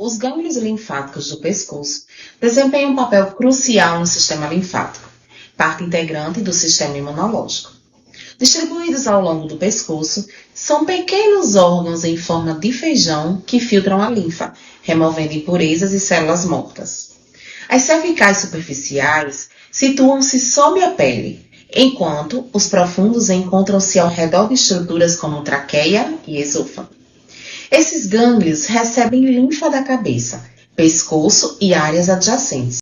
Os gânglios linfáticos do pescoço desempenham um papel crucial no sistema linfático, parte integrante do sistema imunológico. Distribuídos ao longo do pescoço, são pequenos órgãos em forma de feijão que filtram a linfa, removendo impurezas e células mortas. As cervicais superficiais situam-se sob a pele, enquanto os profundos encontram-se ao redor de estruturas como traqueia e esôfago. Esses gânglios recebem linfa da cabeça, pescoço e áreas adjacentes.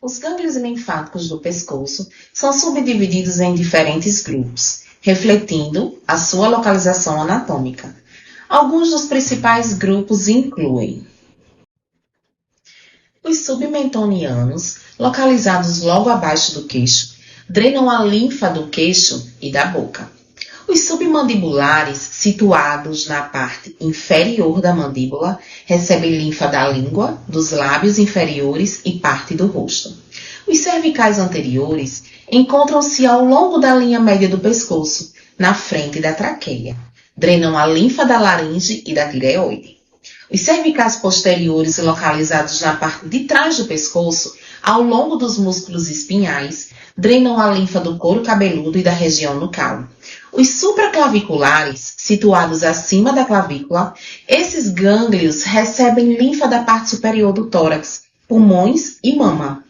Os gânglios linfáticos do pescoço são subdivididos em diferentes grupos, refletindo a sua localização anatômica. Alguns dos principais grupos incluem os submentonianos, localizados logo abaixo do queixo, drenam a linfa do queixo e da boca. Os submandibulares, situados na parte inferior da mandíbula, recebem linfa da língua, dos lábios inferiores e parte do rosto. Os cervicais anteriores encontram-se ao longo da linha média do pescoço, na frente da traqueia. Drenam a linfa da laringe e da tireoide. Os cervicais posteriores, localizados na parte de trás do pescoço, ao longo dos músculos espinhais, drenam a linfa do couro cabeludo e da região nucal. Os supraclaviculares, situados acima da clavícula, esses gânglios recebem linfa da parte superior do tórax, pulmões e mama.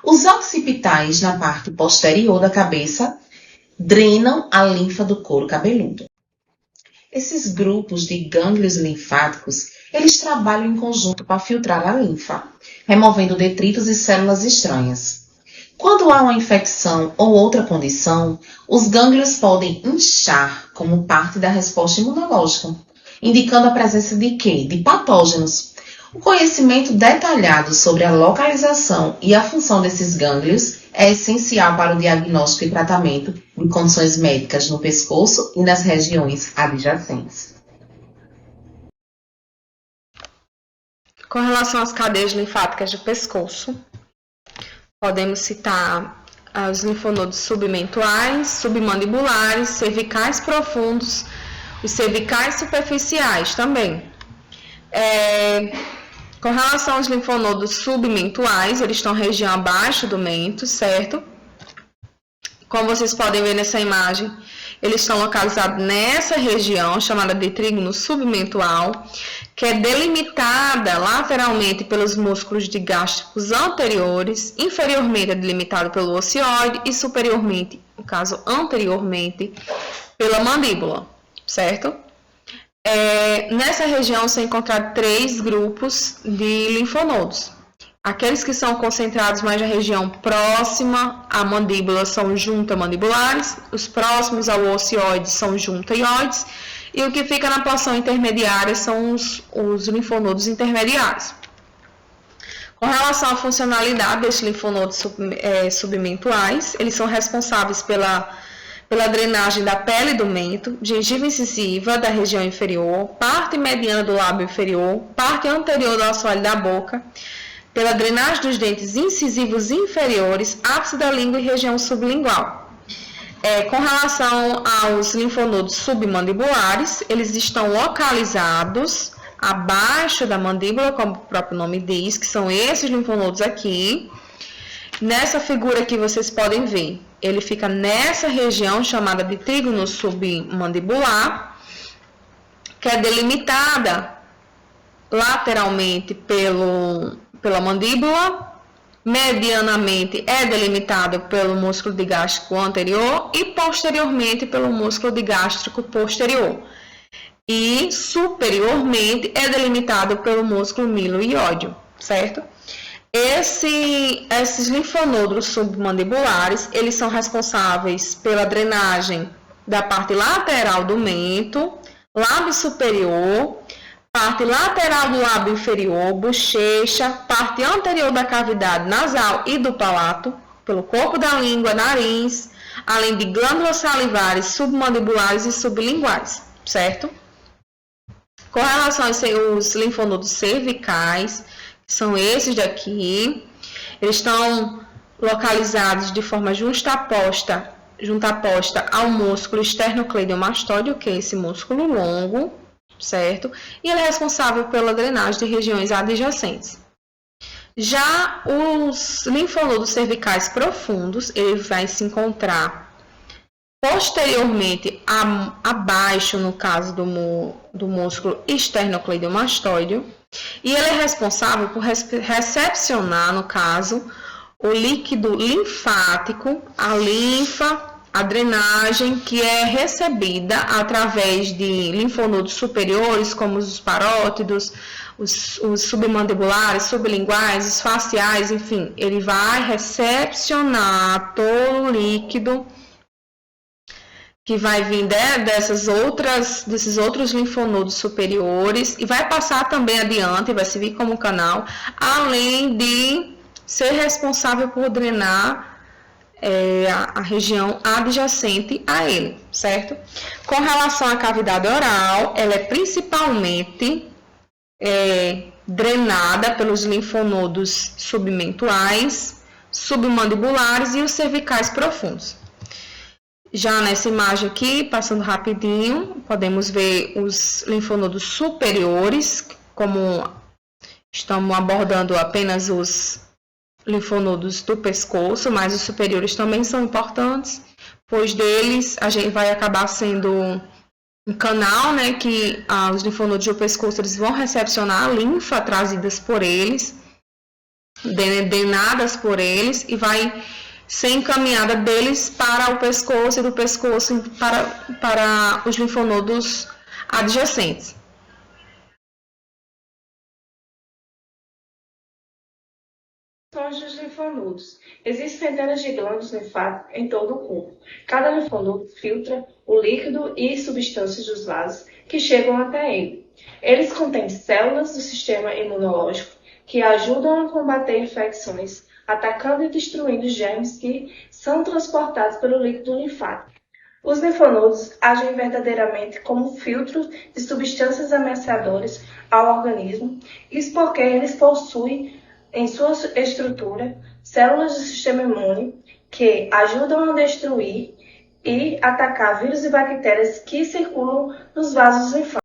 Os occipitais, na parte posterior da cabeça, drenam a linfa do couro cabeludo. Esses grupos de gânglios linfáticos, eles trabalham em conjunto para filtrar a linfa, removendo detritos e células estranhas. Quando há uma infecção ou outra condição, os gânglios podem inchar como parte da resposta imunológica, indicando a presença de quê? De patógenos. O conhecimento detalhado sobre a localização e a função desses gânglios é essencial para o diagnóstico e tratamento de condições médicas no pescoço e nas regiões adjacentes. Com relação às cadeias linfáticas do pescoço, podemos citar os linfonodos submentuais, submandibulares, cervicais profundos, os cervicais superficiais também. Com relação aos linfonodos submentuais, eles estão região abaixo do mento, certo? Como vocês podem ver nessa imagem, eles estão localizados nessa região chamada de trígono submentual, que é delimitada lateralmente pelos músculos digástricos anteriores, inferiormente é delimitado pelo ocioide e superiormente, no caso anteriormente, pela mandíbula, certo? Nessa região são encontrados 3 grupos de linfonodos. Aqueles que são concentrados mais na região próxima à mandíbula são juntamandibulares, os próximos ao ocioide são juntaioides, e o que fica na porção intermediária são os linfonodos intermediários. Com relação à funcionalidade desses linfonodos submentuais, eles são responsáveis pela drenagem da pele do mento, gengiva incisiva da região inferior, parte mediana do lábio inferior, parte anterior do assoalho da boca, pela drenagem dos dentes incisivos inferiores, ápice da língua e região sublingual. Com relação aos linfonodos submandibulares, eles estão localizados abaixo da mandíbula, como o próprio nome diz, que são esses linfonodos aqui. Nessa figura aqui vocês podem ver, ele fica nessa região chamada de trígono submandibular, que é delimitada lateralmente pela mandíbula, medianamente é delimitado pelo músculo digástrico anterior e posteriormente pelo músculo digástrico posterior. E superiormente é delimitado pelo músculo miloiódio, certo? Esses linfonodos submandibulares, eles são responsáveis pela drenagem da parte lateral do mento, lábio superior, parte lateral do lábio inferior, bochecha, parte anterior da cavidade nasal e do palato, pelo corpo da língua, nariz, além de glândulas salivares, submandibulares e sublinguais, certo? Com relação aos linfonodos cervicais, que são esses daqui, eles estão localizados de forma juntaposta ao músculo esternocleidomastoide, que é esse músculo longo, certo? E ele é responsável pela drenagem de regiões adjacentes. Já os linfonodos cervicais profundos, ele vai se encontrar posteriormente abaixo, no caso do músculo esternocleidomastoideo, e ele é responsável por recepcionar, no caso, o líquido linfático, a linfa, a drenagem que é recebida através de linfonodos superiores, como os parótidos, os submandibulares, sublinguais, os faciais, enfim, ele vai recepcionar todo o líquido que vai vir desses outros linfonodos superiores e vai passar também adiante, vai servir como canal, além de ser responsável por drenar a região adjacente a ele, certo? Com relação à cavidade oral, ela é principalmente drenada pelos linfonodos submentuais, submandibulares e os cervicais profundos. Já nessa imagem aqui, passando rapidinho, podemos ver os linfonodos superiores, como estamos abordando apenas os linfonodos do pescoço, mas os superiores também são importantes, pois deles a gente vai acabar sendo um canal, né, que os linfonodos do pescoço eles vão recepcionar a linfa trazidas por eles, drenadas por eles, e vai ser encaminhada deles para o pescoço e do pescoço para os linfonodos adjacentes. Dos linfonodos. Existem centenas de glândulos linfáticos em todo o corpo. Cada linfonodo filtra o líquido e substâncias dos vasos que chegam até ele. Eles contêm células do sistema imunológico que ajudam a combater infecções, atacando e destruindo germes que são transportados pelo líquido linfático. Os linfonodos agem verdadeiramente como filtros de substâncias ameaçadoras ao organismo, isso porque eles possuem em sua estrutura células do sistema imune que ajudam a destruir e atacar vírus e bactérias que circulam nos vasos linfáticos.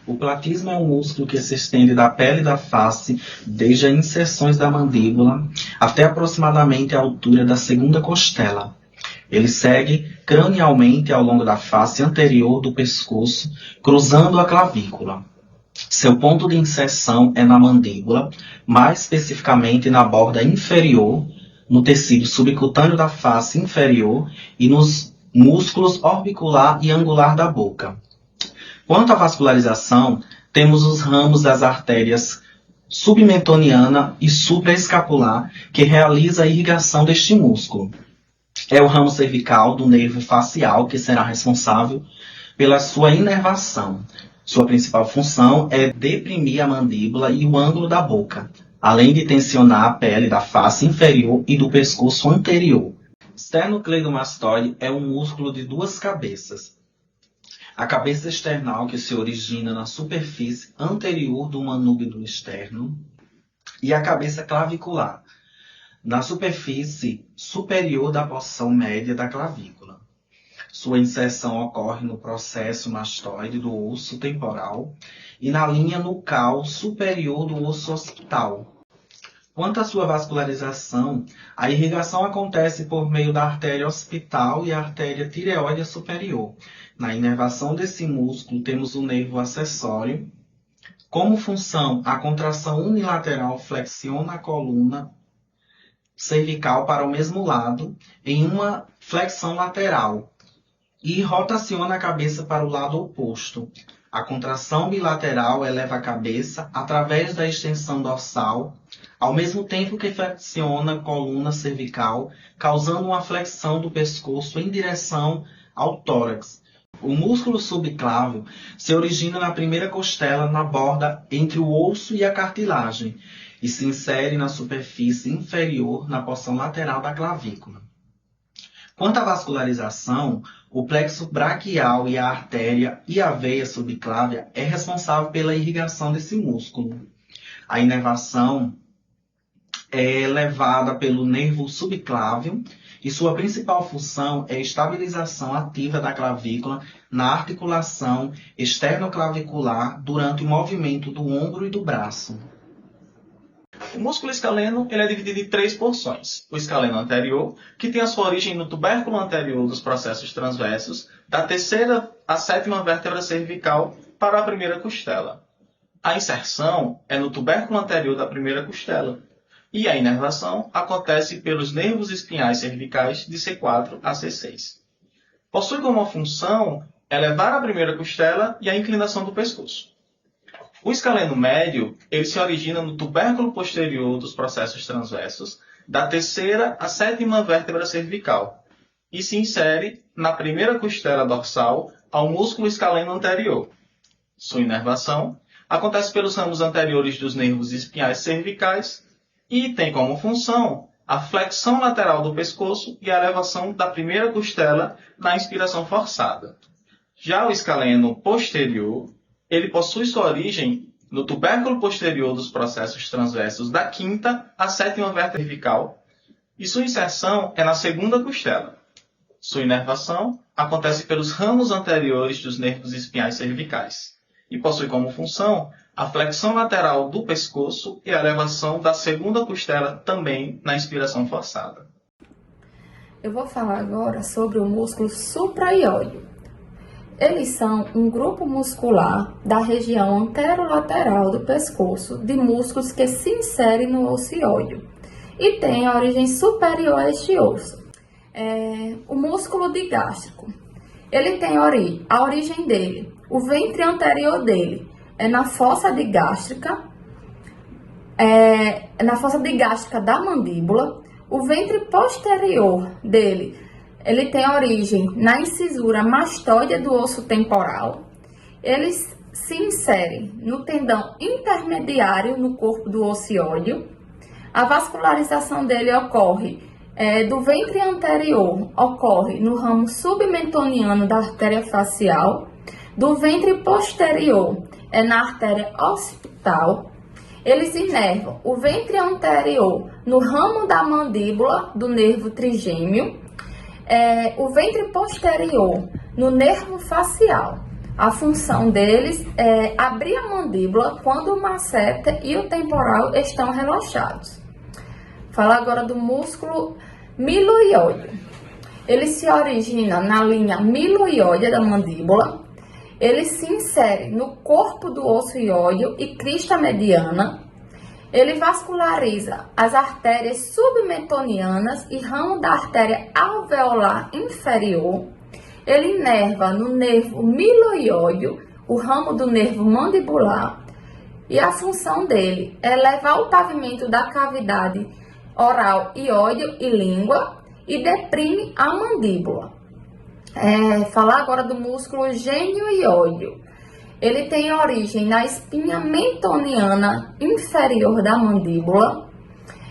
O platismo é um músculo que se estende da pele da face, desde as inserções da mandíbula até aproximadamente a altura da segunda costela. Ele segue cranialmente ao longo da face anterior do pescoço, cruzando a clavícula. Seu ponto de inserção é na mandíbula, mais especificamente na borda inferior, no tecido subcutâneo da face inferior e nos músculos orbicular e angular da boca. Quanto à vascularização, temos os ramos das artérias submentoniana e supraescapular, que realiza a irrigação deste músculo. É o ramo cervical do nervo facial que será responsável pela sua inervação. Sua principal função é deprimir a mandíbula e o ângulo da boca, além de tensionar a pele da face inferior e do pescoço anterior. Esternocleidomastoide é um músculo de duas cabeças. A cabeça external, que se origina na superfície anterior do manúbio externo, e a cabeça clavicular, na superfície superior da porção média da clavícula. Sua inserção ocorre no processo mastoide do osso temporal e na linha nucal superior do osso occipital. Quanto à sua vascularização, a irrigação acontece por meio da artéria occipital e a artéria tireoide superior. Na inervação desse músculo, temos o nervo acessório. Como função, a contração unilateral flexiona a coluna cervical para o mesmo lado, em uma flexão lateral, e rotaciona a cabeça para o lado oposto. A contração bilateral eleva a cabeça através da extensão dorsal, ao mesmo tempo que flexiona a coluna cervical, causando uma flexão do pescoço em direção ao tórax. O músculo subclávio se origina na primeira costela, na borda entre o osso e a cartilagem, e se insere na superfície inferior, na porção lateral da clavícula. Quanto à vascularização, o plexo braquial e a artéria e a veia subclávia é responsável pela irrigação desse músculo. A inervação é levada pelo nervo subclávio e sua principal função é a estabilização ativa da clavícula na articulação externoclavicular durante o movimento do ombro e do braço. O músculo escaleno ele é dividido em 3 porções. O escaleno anterior, que tem a sua origem no tubérculo anterior dos processos transversos, da terceira à sétima vértebra cervical para a primeira costela. A inserção é no tubérculo anterior da primeira costela. E a inervação acontece pelos nervos espinhais cervicais de C4 a C6. Possui como função elevar a primeira costela e a inclinação do pescoço. O escaleno médio ele se origina no tubérculo posterior dos processos transversos, da terceira à sétima vértebra cervical, e se insere na primeira costela dorsal ao músculo escaleno anterior. Sua inervação acontece pelos ramos anteriores dos nervos espinhais cervicais e tem como função a flexão lateral do pescoço e a elevação da primeira costela na inspiração forçada. Já o escaleno posterior ele possui sua origem no tubérculo posterior dos processos transversos da quinta à sétima vértebra cervical e sua inserção é na segunda costela. Sua inervação acontece pelos ramos anteriores dos nervos espinhais cervicais e possui como função a flexão lateral do pescoço e a elevação da segunda costela também na inspiração forçada. Eu vou falar agora sobre o músculo supraioide. Eles são um grupo muscular da região anterolateral do pescoço de músculos que se inserem no osso iódio e tem a origem superior a este osso. O músculo digástrico, ele tem a origem dele, o ventre anterior dele é na fossa digástrica, da mandíbula. O ventre posterior dele ele tem origem na incisura mastoide do osso temporal. Ele se insere no tendão intermediário no corpo do osso iódio. A vascularização dele ocorre do ventre anterior, ocorre no ramo submentoniano da artéria facial. Do ventre posterior, na artéria occipital. Eles inervam o ventre anterior no ramo da mandíbula do nervo trigêmeo. O ventre posterior no nervo facial. A função deles é abrir a mandíbula quando o masseter e o temporal estão relaxados. Falar agora do músculo miloióide. Ele se origina na linha miloióide da mandíbula. Ele se insere no corpo do osso iódio e crista mediana. Ele vasculariza as artérias submentonianas e ramo da artéria alveolar inferior. Ele inerva no nervo miloiódio, o ramo do nervo mandibular. E a função dele é levar o pavimento da cavidade oral iódio e língua e deprime a mandíbula. Falar agora do músculo genioiódio. Ele tem origem na espinha mentoniana inferior da mandíbula.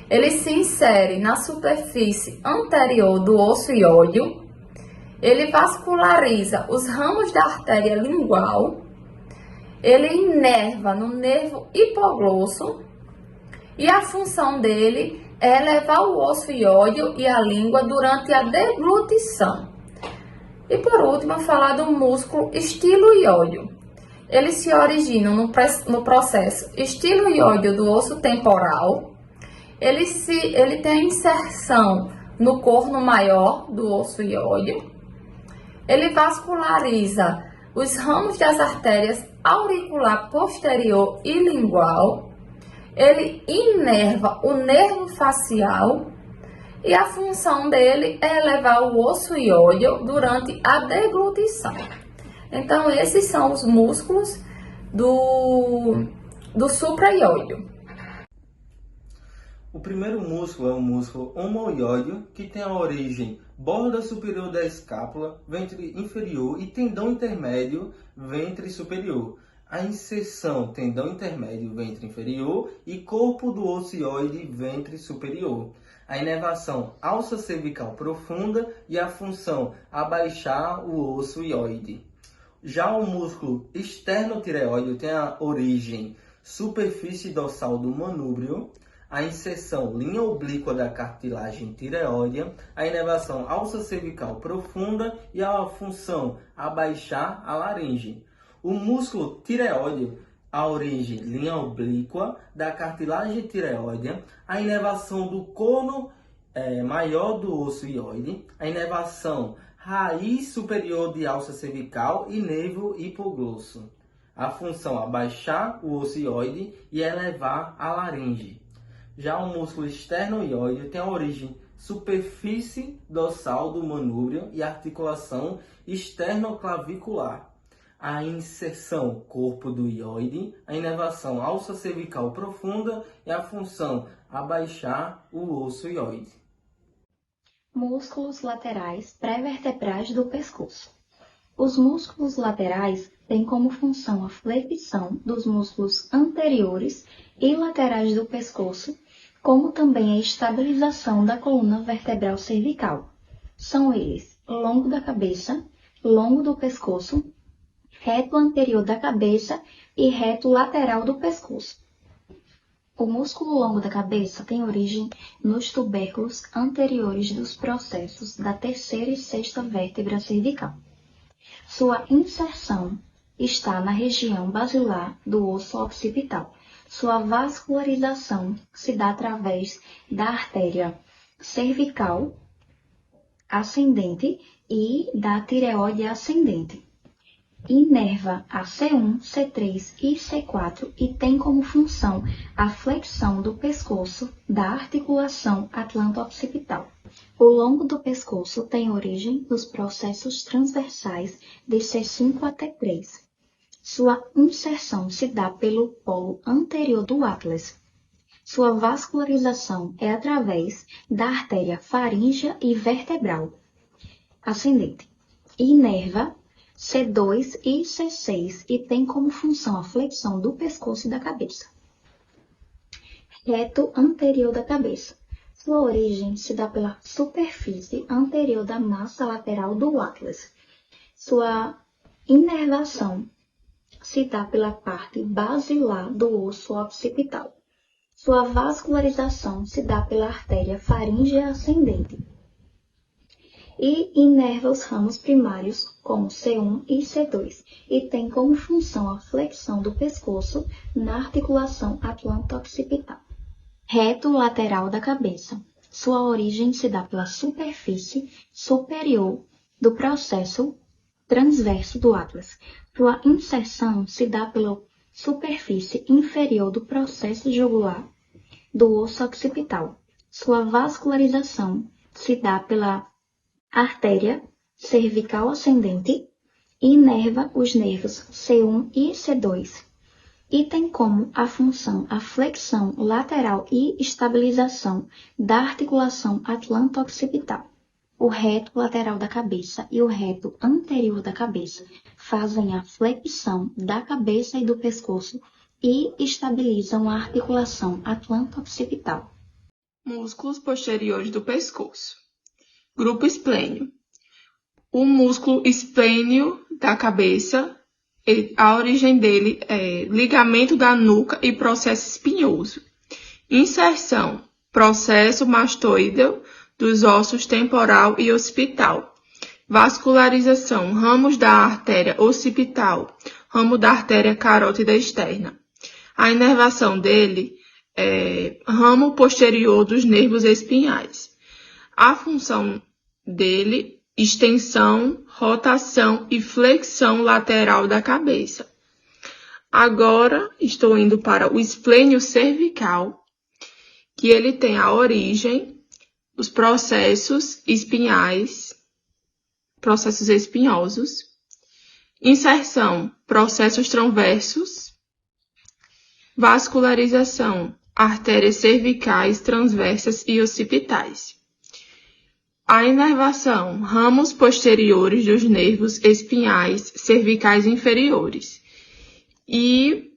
Ele se insere na superfície anterior do osso iódio. Ele vasculariza os ramos da artéria lingual. Ele inerva no nervo hipoglosso. E a função dele é levar o osso iódio e a língua durante a deglutição. E por último, falar do músculo estiloiódio. Eles se originam no processo estiloiódio do osso temporal. Ele tem a inserção no corno maior do osso iódio. Ele vasculariza os ramos das artérias auricular posterior e lingual. Ele inerva o nervo facial. E a função dele é elevar o osso iódio durante a deglutição. Então, esses são os músculos do supraioide. O primeiro músculo é o músculo homoióide, que tem a origem borda superior da escápula, ventre inferior e tendão intermédio, ventre superior. A inserção, tendão intermédio, ventre inferior e corpo do osso ióide, ventre superior. a inervação alça cervical profunda e a função abaixar o osso hioide. Já o músculo externotireoide tem a origem superfície dorsal do manúbrio, a inserção linha oblíqua da cartilagem tireoidea, a inervação alça cervical profunda e a função abaixar a laringe. O músculo tireoide, a origem linha oblíqua da cartilagem tireoidea, a inervação do cono maior do osso hioide, a inervação raiz superior de alça cervical e nervo hipoglosso. A função abaixar o osso hioide e elevar a laringe. Já o músculo externo-hioide tem a origem superfície dorsal do manúbrio e articulação externoclavicular. A inserção corpo do hioide, a inervação alça cervical profunda e a função abaixar o osso hioide. Músculos laterais pré-vertebrais do pescoço. Os músculos laterais têm como função a flexão dos músculos anteriores e laterais do pescoço, como também a estabilização da coluna vertebral cervical. São eles longo da cabeça, longo do pescoço, reto anterior da cabeça e reto lateral do pescoço. O músculo longo da cabeça tem origem nos tubérculos anteriores dos processos da terceira e sexta vértebra cervical. Sua inserção está na região basilar do osso occipital. Sua vascularização se dá através da artéria cervical ascendente e da tireoide ascendente. Inerva a C1, C3 e C4 e tem como função a flexão do pescoço da articulação atlanto-occipital. O longo do pescoço tem origem nos processos transversais de C5 até T3. Sua inserção se dá pelo polo anterior do atlas. Sua vascularização é através da artéria faríngea e vertebral ascendente. Inerva C2 e C6 e tem como função a flexão do pescoço e da cabeça. Reto anterior da cabeça. Sua origem se dá pela superfície anterior da massa lateral do atlas. Sua inervação se dá pela parte basilar do osso occipital. Sua vascularização se dá pela artéria faríngea ascendente e inerva os ramos primários como C1 e C2 e tem como função a flexão do pescoço na articulação atlanto-occipital. Reto lateral da cabeça. Sua origem se dá pela superfície superior do processo transverso do atlas. Sua inserção se dá pela superfície inferior do processo jugular do osso occipital. Sua vascularização se dá pela artéria cervical ascendente e inerva os nervos C1 e C2 e tem como a função a flexão lateral e estabilização da articulação atlanto-occipital. O reto lateral da cabeça e o reto anterior da cabeça fazem a flexão da cabeça e do pescoço e estabilizam a articulação atlanto-occipital. Músculos posteriores do pescoço. Grupo esplênio. O músculo esplênio da cabeça, a origem dele é ligamento da nuca e processo espinhoso. Inserção, processo mastoideo dos ossos temporal e occipital. Vascularização, ramos da artéria occipital, ramo da artéria carótida externa. A inervação dele é ramo posterior dos nervos espinhais. A função dele, extensão, rotação e flexão lateral da cabeça. Agora, estou indo para o esplênio cervical, que ele tem a origem dos processos espinhais, processos espinhosos. Inserção, processos transversos. Vascularização, artérias cervicais, transversas e occipitais. A inervação, ramos posteriores dos nervos espinhais cervicais inferiores. E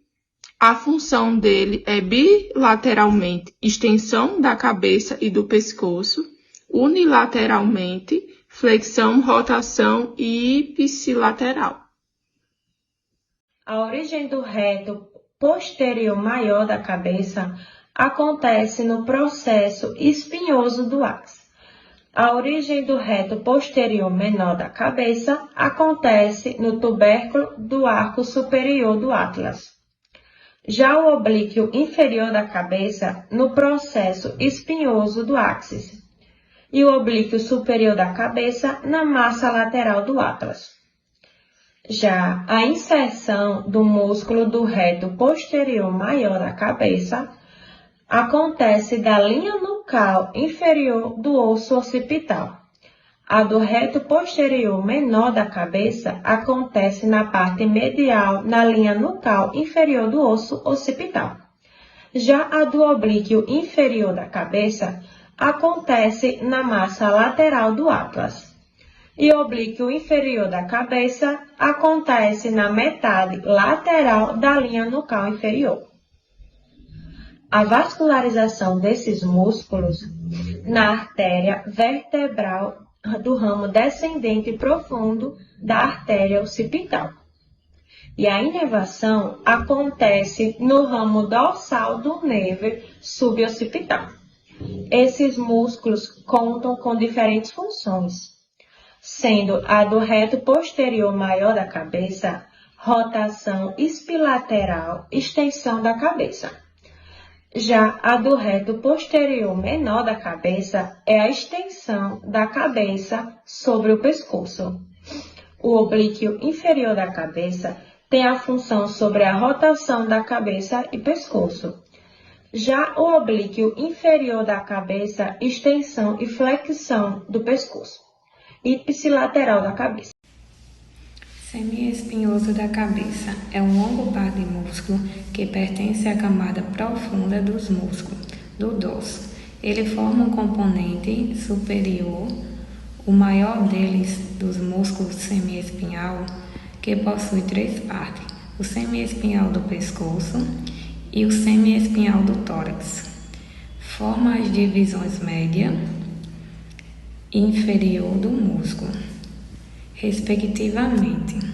A função dele é bilateralmente extensão da cabeça e do pescoço, unilateralmente flexão, rotação e ipsilateral. A origem do reto posterior maior da cabeça acontece no processo espinhoso do ápice. A origem do reto posterior menor da cabeça acontece no tubérculo do arco superior do atlas. Já o oblíquo inferior da cabeça no processo espinhoso do áxis e o oblíquo superior da cabeça na massa lateral do atlas. Já a inserção do músculo do reto posterior maior da cabeça acontece da linha nucal inferior do osso occipital. A do reto posterior menor da cabeça acontece na parte medial na linha nucal inferior do osso occipital. Já a do oblíquo inferior da cabeça acontece na massa lateral do atlas. E o oblíquo inferior da cabeça acontece na metade lateral da linha nucal inferior. A vascularização desses músculos na artéria vertebral do ramo descendente profundo da artéria occipital. E a inervação acontece no ramo dorsal do nervo suboccipital. Esses músculos contam com diferentes funções, sendo a do reto posterior maior da cabeça, rotação espilateral, extensão da cabeça. Já a do reto posterior menor da cabeça é a extensão da cabeça sobre o pescoço. O oblíquo inferior da cabeça tem a função sobre a rotação da cabeça e pescoço. Já o oblíquo inferior da cabeça, extensão e flexão do pescoço. Ipsilateral da cabeça. Semiespinhoso da cabeça é um longo par de músculo que pertence à camada profunda dos músculos do dorso. Ele forma um componente superior, o maior deles dos músculos semiespinhal, que possui 3 partes: o semiespinhal do pescoço e o semiespinhal do tórax. Forma as divisões média e inferior do músculo, respectivamente.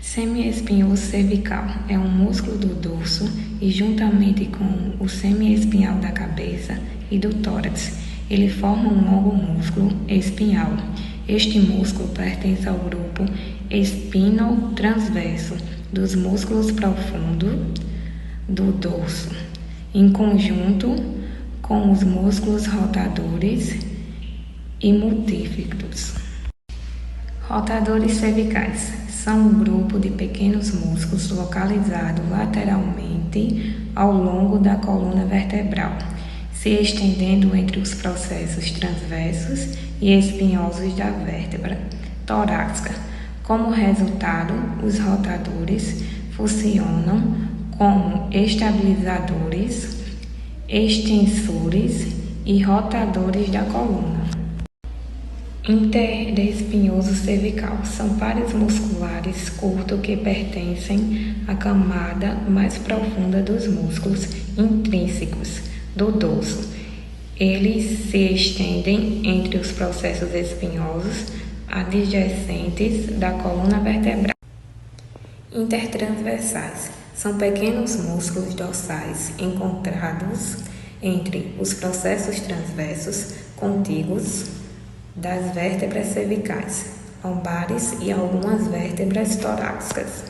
Semiespinhoso cervical é um músculo do dorso e, juntamente com o semiespinhal da cabeça e do tórax, ele forma um longo músculo espinhal. Este músculo pertence ao grupo espinotransverso dos músculos profundos do dorso, em conjunto com os músculos rotadores e multíficos. Rotadores cervicais são um grupo de pequenos músculos localizados lateralmente ao longo da coluna vertebral, se estendendo entre os processos transversos e espinhosos da vértebra torácica. Como resultado, os rotadores funcionam como estabilizadores, extensores e rotadores da coluna. Interespinhoso cervical são pares musculares curtos que pertencem à camada mais profunda dos músculos intrínsecos do dorso. Eles se estendem entre os processos espinhosos adjacentes da coluna vertebral. Intertransversais são pequenos músculos dorsais encontrados entre os processos transversos contíguos das vértebras cervicais, lombares e algumas vértebras torácicas.